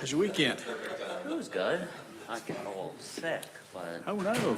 How's your weekend? It was good. I got a little sick, but Oh no.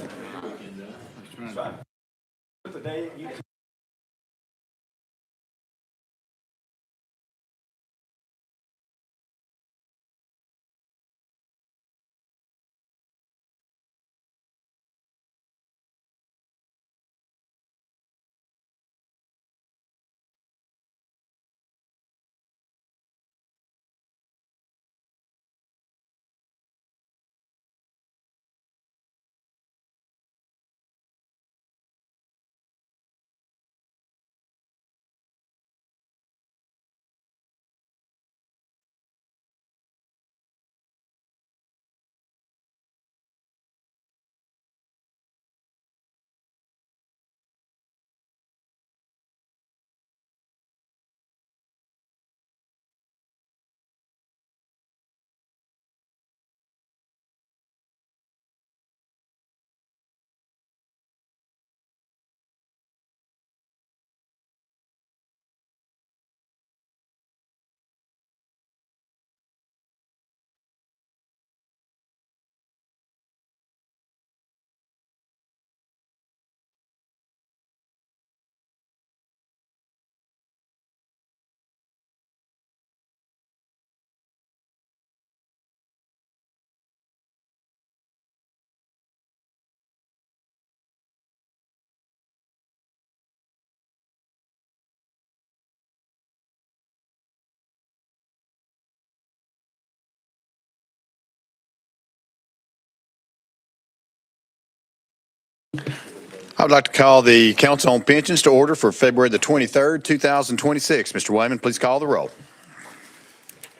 I would like to call the Council on Pensions to order for February the 23rd, 2026. Mr. Wayman, please call the roll.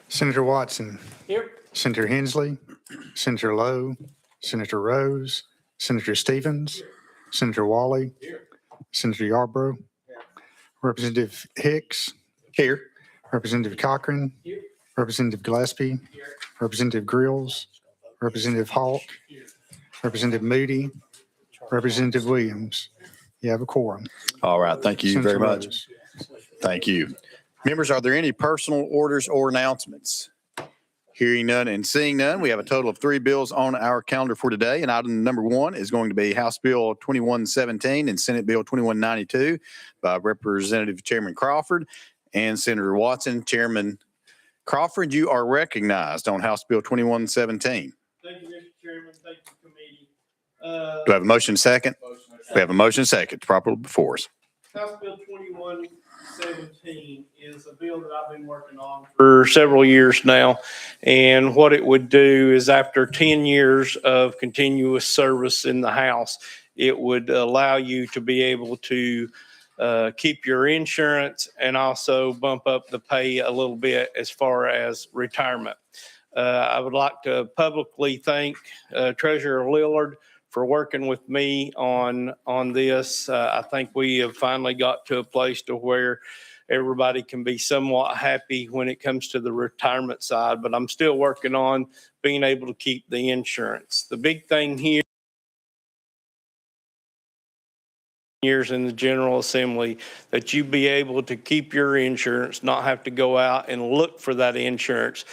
Senator Watson. here. Senator Hensley. Senator Lowe. Senator Rose. Senator Stevens. Senator Wally. Senator Yarborough. Representative Hicks. Here. Representative Cochran. Representative Gillespie. Representative Grills. Representative Hawk. Representative Moody. Representative Williams. You have a quorum. All right. Thank you very Senator much. Rose. Thank you. Members, are there any personal orders or announcements? Hearing none and seeing none, we have a total of 3 bills on our calendar for today. And item number 1 is going to be House Bill 2117 and Senate Bill 2192 by Representative Chairman Crawford and Senator Watson. Chairman Crawford, you are recognized on House Bill 2117. Thank you, Mr. Chairman. Thank you, committee. Do I have a motion second? We have a motion second. It's properly before us. House Bill 2117 is a bill that I've been working on for several years now. And what it would do is after 10 years of continuous service in the House, it would allow you to be able to keep your insurance and also bump up the pay a little bit as far as retirement. I would like to publicly thank Treasurer Lillard for working with me on this. I think we have finally got to a place to where everybody can be somewhat happy when it comes to the retirement side, but I'm still working on being able to keep the insurance. The big thing here years in the General Assembly that you be able to keep your insurance, not have to go out and look for that insurance.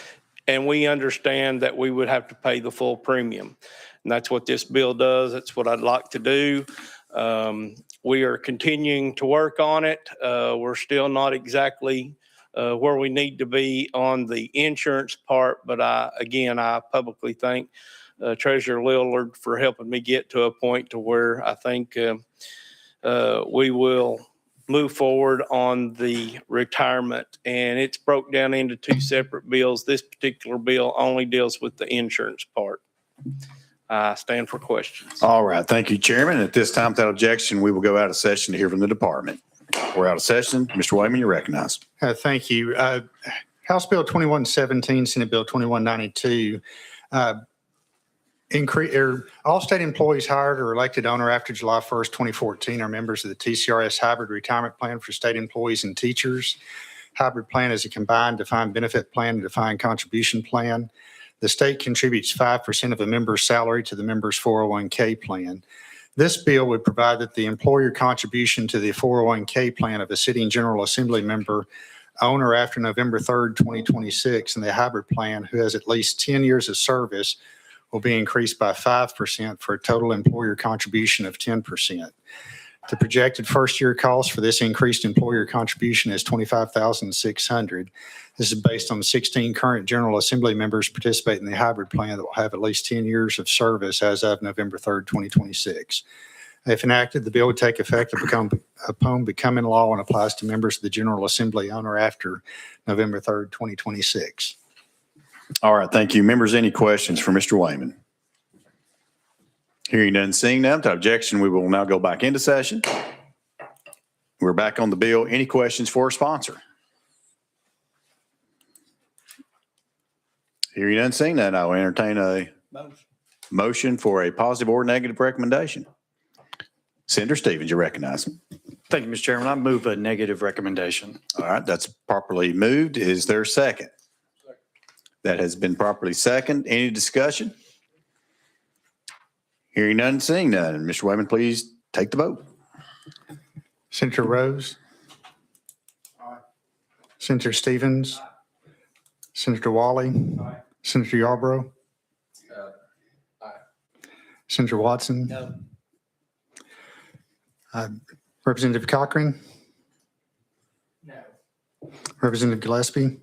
And we understand that we would have to pay the full premium. And that's what this bill does. That's what I'd like to do. We are continuing to work on it. We're still not exactly where we need to be on the insurance part, but I publicly thank Treasurer Lillard for helping me get to a point to where I think we will move forward on the retirement. And it's broke down into 2 separate bills. This particular bill only deals with the insurance part. I stand for questions. All right. Thank you, Chairman. At this time, without objection, we will go out of session to hear from the department. We're out of session. Mr. Wayman, you're recognized. Thank you. House Bill 2117, Senate Bill 2192. All state employees hired or elected on or after July 1st, 2014 are members of the TCRS Hybrid Retirement Plan for state employees and teachers. Hybrid plan is a combined defined benefit plan and defined contribution plan. The state contributes 5% of a member's salary to the member's 401k plan. This bill would provide that the employer contribution to the 401k plan of a sitting General Assembly member on or after November 3rd, 2026 in the hybrid plan who has at least 10 years of service will be increased by 5% for a total employer contribution of 10%. The projected first-year cost for this increased employer contribution is $25,600. This is based on 16 current General Assembly members participating in the hybrid plan that will have at least 10 years of service as of November 3rd, 2026. If enacted, the bill would take effect upon becoming law and applies to members of the General Assembly on or after November 3rd, 2026. All right, thank you. Members, any questions for Mr. Wayman? Hearing none, seeing none, without objection, we will now go back into session. We're back on the bill. Any questions for our sponsor? Hearing none, seeing none, I will entertain a motion for a positive or negative recommendation. Senator Stevens, you recognize. Thank you, Mr. Chairman. I move a negative recommendation. All right, that's properly moved. Is there a second? That has been properly seconded. Any discussion? Hearing none, seeing none. Mr. Wayman, please take the vote. Senator Rose? Senator Stevens? Senator Wally? Senator Yarborough? Senator Watson? No. Representative Cochran? No. Representative Gillespie?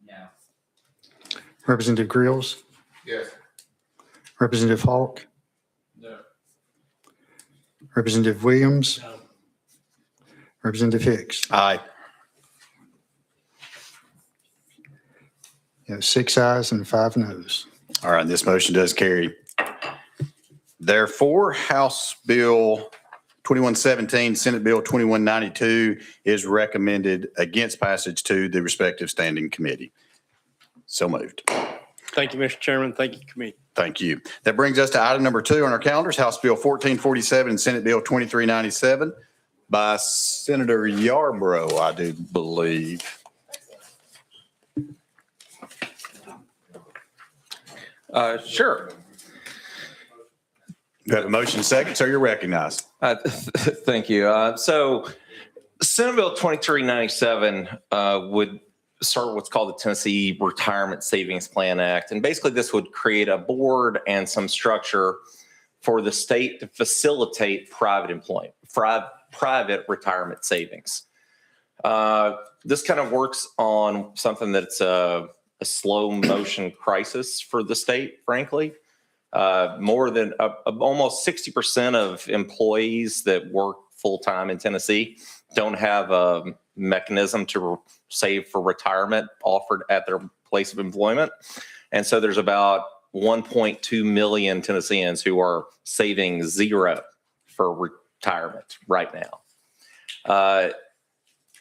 No. Representative Grills? Yes. Representative Hawk? No. Representative Williams? No. Representative Hicks? Aye. You have 6 ayes and 5 noes. All right, this motion does carry. Therefore, House Bill 2117, Senate Bill 2192 is recommended against passage to the respective standing committee. So moved. Thank you, Mr. Chairman. Thank you, committee. Thank you. That brings us to item number 2 on our calendars, House Bill 1447 and Senate Bill 2397 by Senator Yarborough, I do believe. Sure. You have a motion second, so you're recognized. Thank you. So Senate Bill 2397 would start what's called the Tennessee Retirement Savings Plan Act. And basically this would create a board and some structure for the state to facilitate private employment, private retirement savings. This kind of works on something that's a slow motion crisis for the state, frankly. More than almost 60% of employees that work full-time in Tennessee don't have a mechanism to save for retirement offered at their place of employment. And so there's about 1.2 million Tennesseans who are saving zero for retirement right now.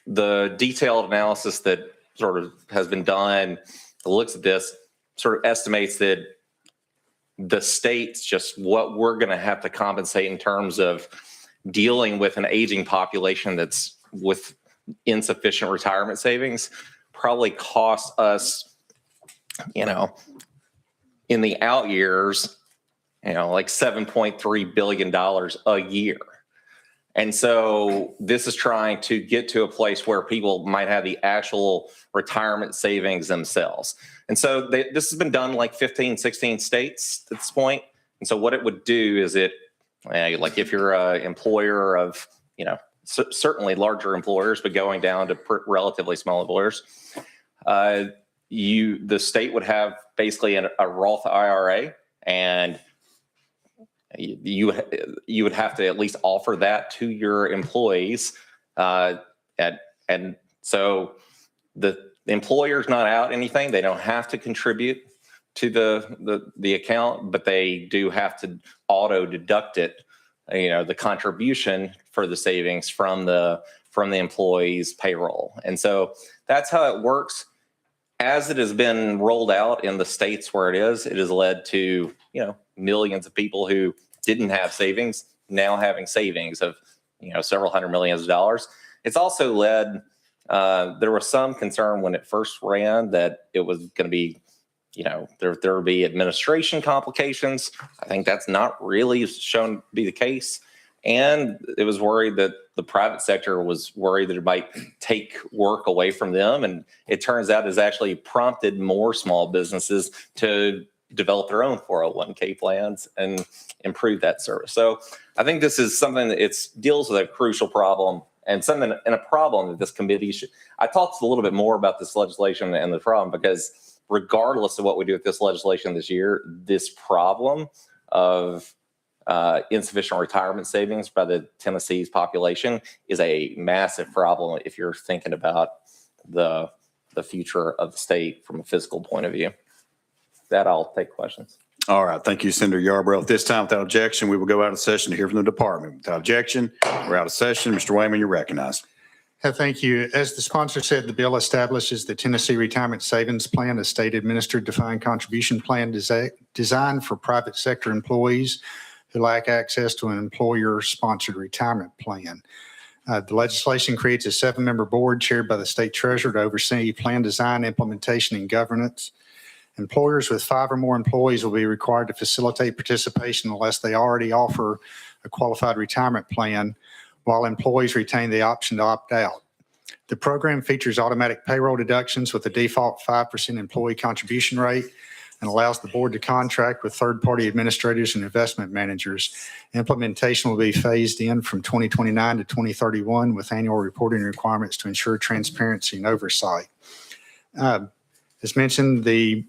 The detailed analysis that sort of has been done looks at this, sort of estimates that the state's just what we're going to have to compensate in terms of dealing with an aging population that's with insufficient retirement savings probably costs us, in the out years, like $7.3 billion a year. And so this is trying to get to a place where people might have the actual retirement savings themselves. And so this has been done in like 15, 16 states at this point. And so what it would do is like if you're an employer of, certainly larger employers, but going down to relatively small employers, the state would have basically a Roth IRA, and you would have to at least offer that to your employees. And so the employer's not out anything. They don't have to contribute to the account, but they do have to auto deduct it, the contribution for the savings from the employee's payroll. And so that's how it works. As it has been rolled out in the states where it has led to, millions of people who didn't have savings now having savings of, several hundred millions of dollars. It's also led, there was some concern when it first ran that it was going to be, there would be administration complications. I think that's not really shown to be the case. And it was worried that the private sector was worried that it might take work away from them. And it turns out it's actually prompted more small businesses to develop their own 401k plans and improve that service. So I think this is something that deals with a crucial problem and something and a problem that this committee should. I talked a little bit more about this legislation and the problem because regardless of what we do with this legislation this year, this problem of insufficient retirement savings by the Tennessee's population is a massive problem if you're thinking about the future of the state from a fiscal point of view. That I'll take questions. All right. Thank you, Senator Yarborough. At this time, without objection, we will go out of session to hear from the department. Without objection, we're out of session. Mr. Wayman, you're recognized. Thank you. As the sponsor said, the bill establishes the Tennessee Retirement Savings Plan, a state-administered defined contribution plan designed for private sector employees who lack access to an employer-sponsored retirement plan. The legislation creates a 7-member board chaired by the state treasurer to oversee plan design, implementation, and governance. Employers with 5 or more employees will be required to facilitate participation unless they already offer a qualified retirement plan, while employees retain the option to opt out. The program features automatic payroll deductions with a default 5% employee contribution rate and allows the board to contract with third-party administrators and investment managers. Implementation will be phased in from 2029 to 2031 with annual reporting requirements to ensure transparency and oversight. As mentioned, the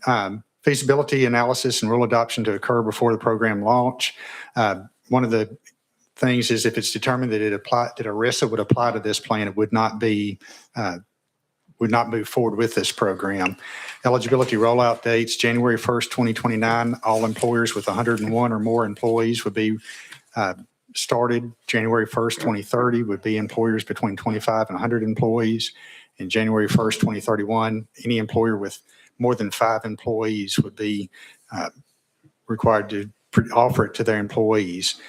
feasibility analysis and rule adoption to occur before the program launch. One of the things is if it's determined that that ERISA would apply to this plan, it would not move forward with this program. Eligibility rollout dates, January 1st, 2029. All employers with 101 or more employees would be started. January 1st, 2030 would be employers between 25 and 100 employees. And January 1st, 2031, any employer with more than 5 employees would be required to offer it to their employees.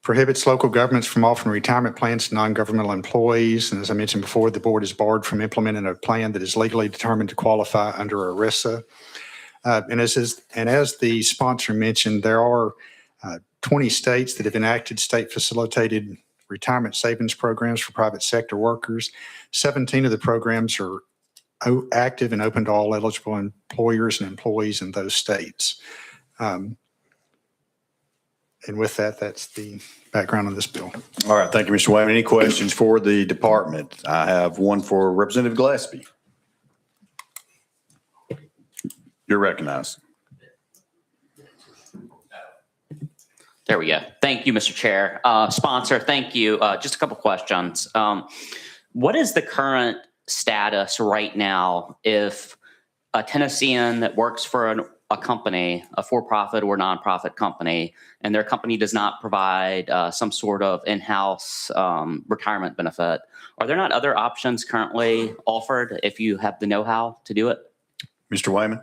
Prohibits local governments from offering retirement plans to non-governmental employees. And as I mentioned before, the board is barred from implementing a plan that is legally determined to qualify under ERISA. And as the sponsor mentioned, there are 20 states that have enacted state-facilitated retirement savings programs for private sector workers. 17 of the programs are active and open to all eligible employers and employees in those states. And with that, that's the background on this bill. All right. Thank you, Mr. Wayman. Any questions for the department? I have one for Representative Gillespie. You're recognized. There we go. Thank you, Mr. Chair. Sponsor, thank you. Just a couple questions. What is the current status right now if a Tennessean that works for a company, a for-profit or nonprofit company, and their company does not provide some sort of in-house retirement benefit? Are there not other options currently offered if you have the know-how to do it? Mr. Wayman?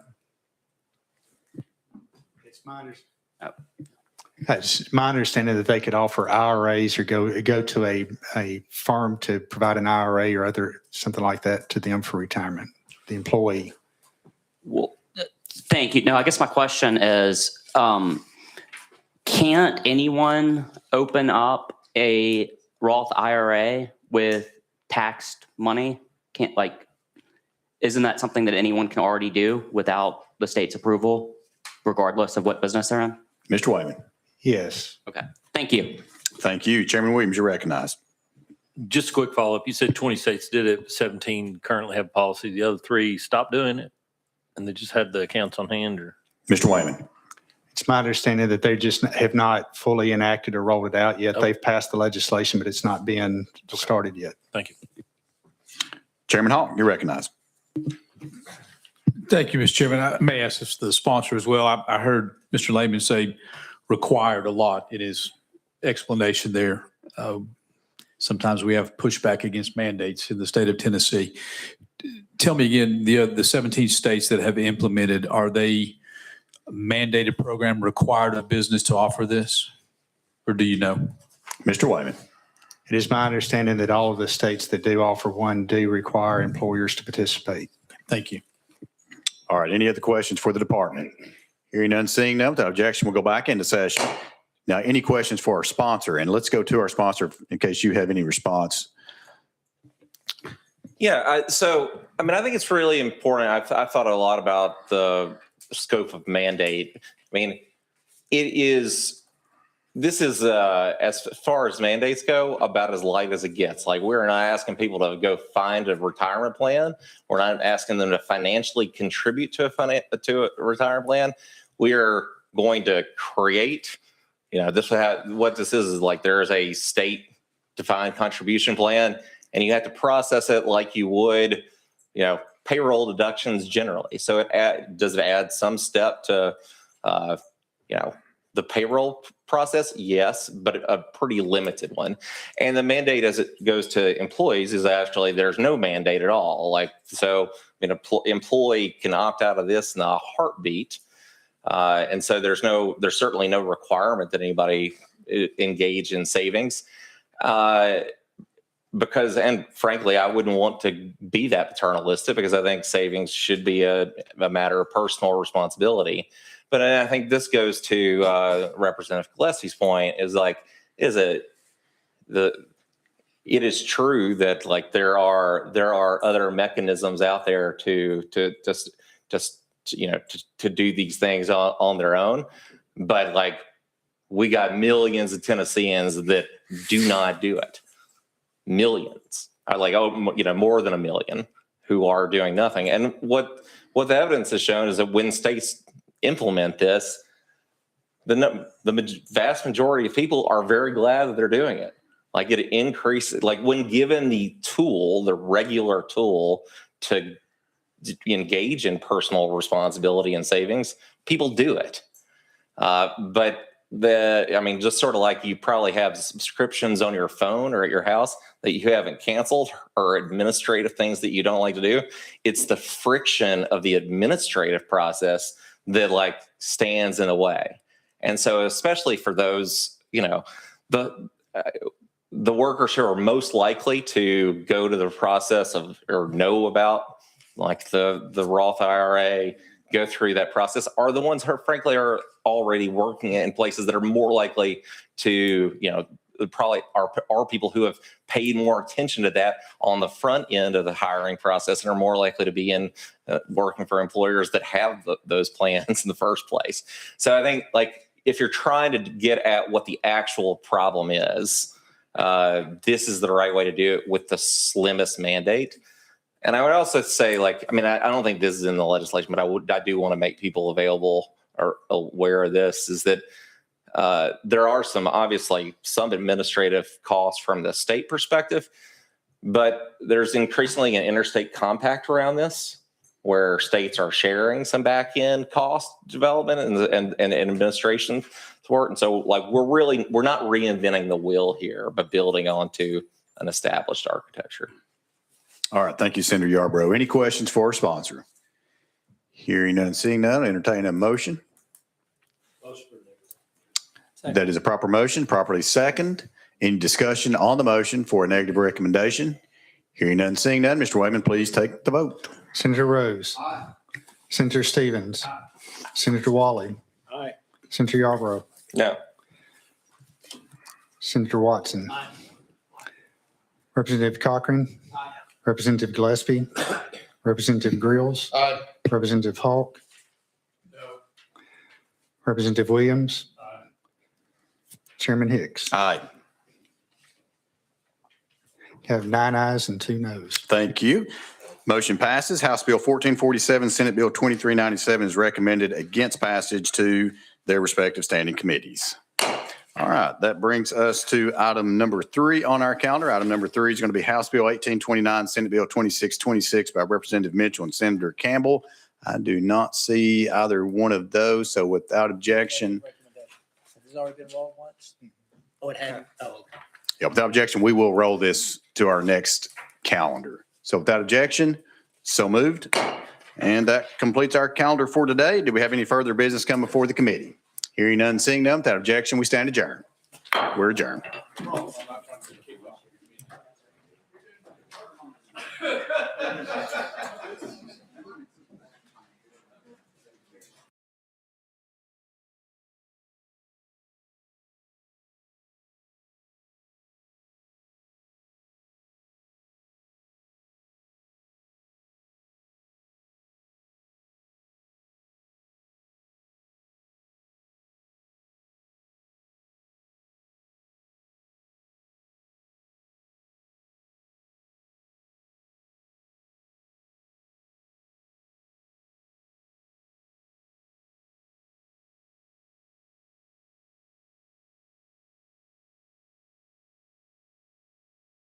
It's my understanding that they could offer IRAs or go to a firm to provide an IRA or something like that to them for retirement, the employee. Well, thank you. No, I guess my question is, can't anyone open up a Roth IRA with taxed money? Isn't that something that anyone can already do without the state's approval, regardless of what business they're in? Mr. Wayman? Yes. Okay. Thank you. Thank you. Chairman Williams, you're recognized. Just a quick follow-up. You said 20 states did it, 17 currently have policy. The other 3 stopped doing it, and they just had the accounts on hand, or? Mr. Wayman? It's my understanding that they just have not fully enacted or rolled it out yet. Okay. They've passed the legislation, but it's not been started yet. Thank you. Chairman Hall, you're recognized. Thank you, Mr. Chairman. I may ask this to the sponsor as well. I heard Mr. Lehman say required a lot in his explanation there. Sometimes we have pushback against mandates in the state of Tennessee. Tell me again, the 17 states that have implemented, are they mandated program required a business to offer this? Or do you know? Mr. Wayman? It is my understanding that all of the states that do offer one do require employers to participate. Thank you. All right. Any other questions for the department? Hearing none, seeing none, without objection, we'll go back into session. Now, any questions for our sponsor? And let's go to our sponsor in case you have any response. Yeah, I think it's really important. I've thought a lot about the scope of mandate. I mean, this is as far as mandates go, about as light as it gets. Like, we're not asking people to go find a retirement plan. We're not asking them to financially contribute to a retirement plan. We are going to create, what this is like there is a state defined contribution plan, and you have to process it like you would, payroll deductions generally. So does it add some step to, the payroll process? Yes, but a pretty limited one. And the mandate as it goes to employees is actually there's no mandate at all. An employee can opt out of this in a heartbeat. And so there's certainly no requirement that anybody engage in savings. And frankly, I wouldn't want to be that paternalistic, because I think savings should be a matter of personal responsibility. But I think this goes to Representative Gillespie's point, it is true that there are other mechanisms out there to do these things on their own. But we got millions of Tennesseans that do not do it. Millions, more than a million who are doing nothing. And what the evidence has shown is that when states implement this, the vast majority of people are very glad that they're doing it. It increases, when given the regular tool to engage in personal responsibility and savings, people do it. Just sort of like you probably have subscriptions on your phone or at your house that you haven't canceled, or administrative things that you don't like to do. It's the friction of the administrative process that stands in the way. And so especially for those, the workers who are most likely to go to the process of or know about the Roth IRA, go through that process, are the ones who frankly are already working in places that are more likely to, probably are people who have paid more attention to that on the front end of the hiring process and are more likely to be in working for employers that have those plans in the first place. So I think if you're trying to get at what the actual problem is, this is the right way to do it with the slimmest mandate. And I would also say, I don't think this is in the legislation, but I do want to make people available or aware of this, is that there are obviously some administrative costs from the state perspective, but there's increasingly an interstate compact around this, where states are sharing some back end cost development and administration support. And so we're not reinventing the wheel here, but building onto an established architecture. All right. Thank you, Senator Yarbrough. Any questions for our sponsor? Hearing none, seeing none, entertain a motion. That is a proper motion, properly second. Any discussion on the motion for a negative recommendation? Hearing none, seeing none, Mr. Wayman, please take the vote. Senator Rose. Aye. Senator Stevens. Aye. Senator Wally. Aye. Senator Yarbrough. No. Senator Watson. Aye. Representative Cochran. Aye. Representative Gillespie. Representative Grills. Aye. Representative Hawk. No. Representative Williams. Aye. Chairman Hicks. Aye. Have 9 ayes and 2 noes. Thank you. Motion passes. House Bill 1447, Senate Bill 2397 is recommended against passage to their respective standing committees. All right, that brings us to item number 3 on our calendar. Item number 3 is going to be House Bill 1829, Senate Bill 2626 by Representative Mitchell and Senator Campbell. I do not see either one of those, so without objection. Has it already been rolled once? Oh, it hadn't? Oh, okay. Yeah, without objection, we will roll this to our next calendar. So without objection, so moved. And that completes our calendar for today. Do we have any further business come before the committee? Hearing none, seeing none, without objection, we stand adjourned. We're adjourned.